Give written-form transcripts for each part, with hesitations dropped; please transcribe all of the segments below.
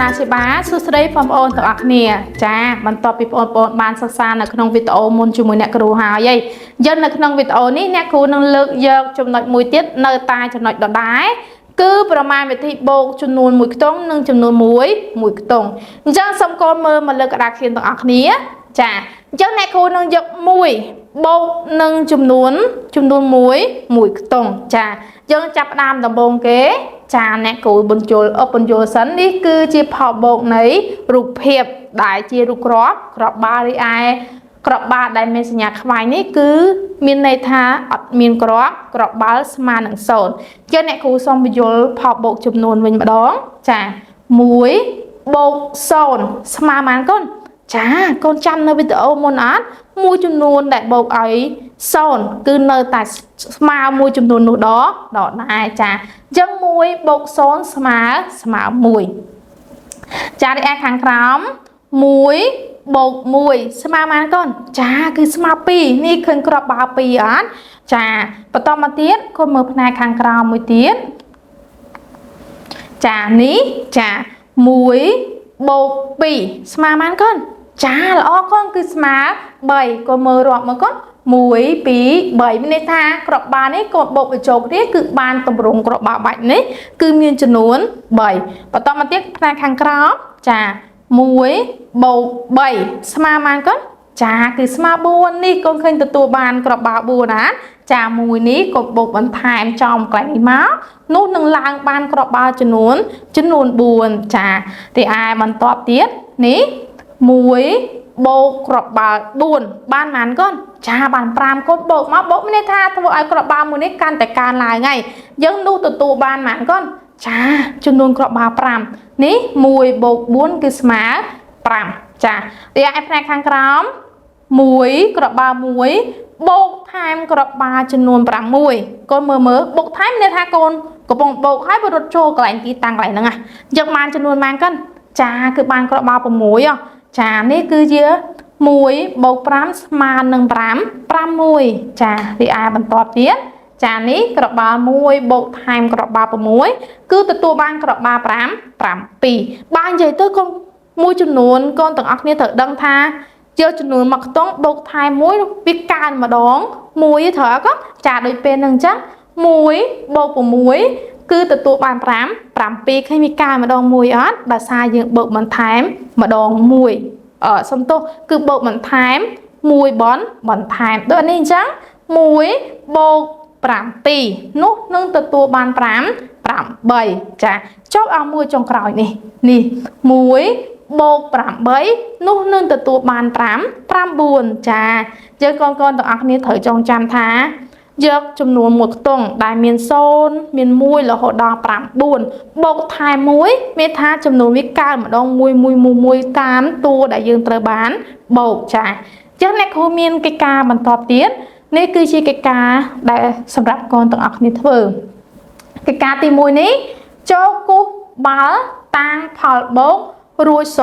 ណាជាបាសួស្តីបងប្អូនទាំងអស់គ្នាចាបន្ទាប់ពីបងប្អូនបានសិក្សានៅក្នុងវីដេអូមុនជាមួយអ្នកគ្រូហើយយើងនៅក្នុងវីដេអូនេះអ្នកគ្រូនឹងលើកយកចំណុចមួយទៀតនៅតែចំណុចដដែលគឺប្រមាណវិធីបូកចំនួន1ខ្ទង់និងចំនួន1ខ្ទង់អញ្ចឹងសូមកូនមើលមកលើក្តារខៀនទាំងអស់គ្នាចាអញ្ចឹងអ្នកគ្រូនឹងយក1បូកនឹងចំនួន1ខ្ទង់ចាយើងចាប់ផ្ដើមដំបូងគេចាអ្នកគ្រូបញ្យល់សិននេះគឺជាផលបូកនៃរូបភាពដែលជារូបក្របបាល់រីឯក្របបាល់ដែលមានសញ្ញាខ្វែងនេះគឺមានន័យថាអត់មានក្របបាល់ស្មើនឹង0អញ្ចឹងអ្នកគ្រូសូមបញ្យល់ផលបូកចំនួនវិញម្ដងចា1បូក0ស្មើប៉ុន្មានកូនចាកូនចាំនៅវីដេអូមុនអត់មួយចំនួនដែលបូកឲ្យ0គឺនៅតែស្មើមួយចំនួននោះដដែលចាអញ្ចឹង1បូក0ស្មើ1ចារីឯខាងក្រោម1បូក1ស្មើប៉ុន្មានកូនចាគឺស្មើ2នេះឃើញក្របបាល់2អត់ចាបន្តមកទៀតកូនមើលផ្នែកខាងក្រោមមួយទៀតចានេះចា1បូក2ស្មើប៉ុន្មានកូនចាល្អកូនគឺស្មើ3កូនមើលរាប់មកកូន1 2 3មានន័យថាក្របបាល់នេះកូនបូកបញ្ចូលគ្នាគឺបានតម្រង់ក្របបាល់បាច់នេះគឺមានចំនួន3បន្តមកទៀតផ្នែកខាងក្រោមចា1បូក3ស្មើប៉ុន្មានកូនចាគឺស្មើ4នេះកូនឃើញទទួលបានក្របបាល់4ណាចាមួយនេះកូនបូកបន្ថែមចំកន្លែងនេះមកនោះនឹងឡើងបានក្របបាល់ចំនួន4ចាទីឯបន្តទៀតនេះ1បូកក្របបាល់4បានប៉ុន្មានកូនចាបាន5កូនបូកមកបូកមានន័យថាធ្វើឲ្យក្របបាល់មួយនេះកាន់តែកើនឡើងហើយយើងនោះទទួលបានប៉ុន្មានកូនចាចំនួនក្របបាល់5នេះ1បូក4គឺស្មើ5ចារីឯផ្នែកខាងក្រោម1ក្របបាល់1បូកថែមក្របបាល់ចំនួន6កូនមើលបូកថែមមានន័យថាកូនកំពុងបូកហើយវារត់ចូលកន្លែងទីតាំងកន្លែងហ្នឹងយើងបានចំនួនប៉ុន្មានកូនចាគឺបានក្របបាល់6ចានេះគឺជា1បូក5ស្មើនឹង5ចារីឯបន្តទៀតចានេះក្របបាល់1បូកថែមក្របបាល់6គឺទទួលបានក្របបាល់7បើនិយាយទៅកូនមួយចំនួនកូនទាំងអស់គ្នាត្រូវដឹងថាយកចំនួន1ខ្ទង់បូកថែម1វាកើនម្ដង1ត្រូវអត់កូនចាដូចពេលហ្នឹងអញ្ចឹង1បូក6គឺទទួលបាន5 7ឃើញវាកើនម្ដង1អត់ដោយសារយើងបូកបន្ថែមម្ដង1សំទោសគឺបូកបន្ថែម1បន្ថែមដូចនេះអញ្ចឹង1បូក7នោះនឹងទទួលបាន8ចាចុះឲ្យមួយចុងក្រោយនេះ1បូក8នោះនឹងទទួលបាន9ចាយើងកូនទាំងអស់គ្នាត្រូវចងចាំថាយកចំនួន1ខ្ទង់ដែលមាន0មាន1រហូតដល់9បូកថែម1មានថាចំនួនវាកើនម្ដង1តាមតួដែលយើងត្រូវបានបូកចាអញ្ចឹងអ្នកគ្រូមានកិច្ចការបន្តទៀតនេះគឺជាកិច្ចការដែលសម្រាប់កូនទាំងអស់គ្នាធ្វើកិច្ចការទី1នេះចូលគូសបាល់តាំងផលបូករួចស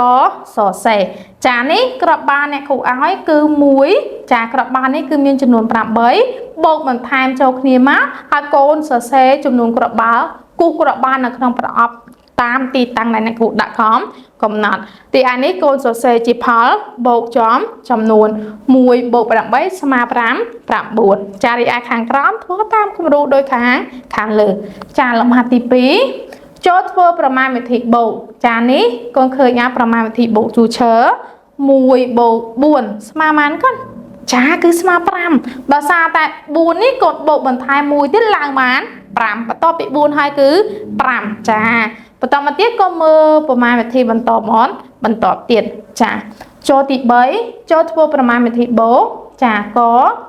រសេរចានេះក្របបាល់អ្នកគ្រូឲ្យគឺ1ចាក្របបាល់នេះគឺមានចំនួន8បូកបន្ថែមចូលគ្នាមកហើយកូនសរសេរចំនួនក្របបាល់គូសក្របបាល់នៅក្នុងប្រអប់តាមទីតាំងដែលអ្នកគ្រូដាក់កំណត់ទីឯនេះកូនសរសេរជាផលបូកចំនួន1បូក8ស្មើ9ចារីឯខាងក្រោមធ្វើតាមគំរូដូចខាងលើចាលំហាត់ទី2ចូលធ្វើប្រមាណវិធីបូកចានេះកូនឃើញប្រមាណវិធីបូកជួរឈើ1បូក4ស្មើប៉ុន្មានកូនចាគឺស្មើ5ដោយសារតែ4នេះកូនបូកបន្ថែម1ទៀតឡើងបាន5បន្ទាប់ពី4ហើយគឺ5ចាបន្តមកទៀតកូនមើលប្រមាណវិធីបន្តទៀតចាចូលទី3ចូលធ្វើប្រមាណវិធីបូកចាក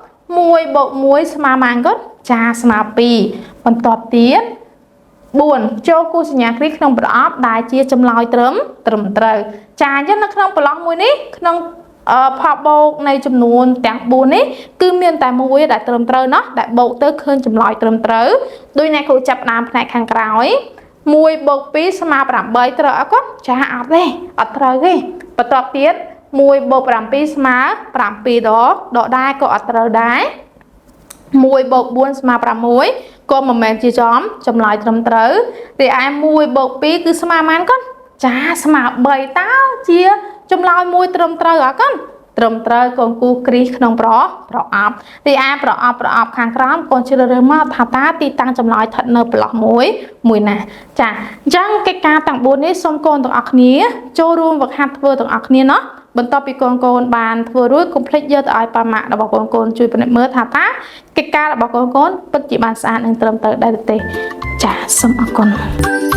1បូក1ស្មើប៉ុន្មានកូនចាស្មើ2បន្តទៀត4ចូលគូសសញ្ញាគ្រីក្នុងប្រអប់ដែលជាចម្លើយត្រឹមត្រូវចាអញ្ចឹងនៅក្នុងប្លង់មួយនេះក្នុងផលបូកនៃចំនួនទាំង4នេះគឺមានតែមួយដែលត្រឹមត្រូវណោះដែលបូកទៅឃើញចម្លើយត្រឹមត្រូវដោយអ្នកគ្រូចាប់ដើមផ្នែកខាងក្រោយ1បូក2ស្មើ8ត្រូវអត់កូនចាអត់ទេអត់ត្រូវទេបន្តទៀត1បូក7ស្មើ7ដដែលក៏អត់ត្រូវដែរ1បូក4ស្មើ6ក៏មិនមែនជាចម្លើយត្រឹមត្រូវតែឯ1បូក2គឺស្មើប៉ុន្មានកូន ចាស្មើ3តើជាចម្លើយមួយត្រឹមត្រូវអត់កូនត្រឹមត្រូវកូនគូគ្រីសក្នុងប្រអប់ទីអាប្រអប់ខាងក្រោមកូនជ្រើសរើសមកថាតើទីតាំងចម្លើយស្ថិតនៅប្រឡោះមួយណាចាអញ្ចឹងកិច្ចការទាំង4នេះសូមកូនទាំងអស់គ្នាចូលរួមវឹកហាត់ធ្វើទាំងអស់គ្នាណោះបន្ទាប់ពីកូនបានធ្វើរួចកុំភ្លេចយកទៅឲ្យប៉ាម៉ាក់របស់កូនជួយពិនិត្យមើលថាតើកិច្ចការរបស់កូនពិតជាបានស្អាតនិងត្រឹមត្រូវដែរទេចាសូមអរគុណ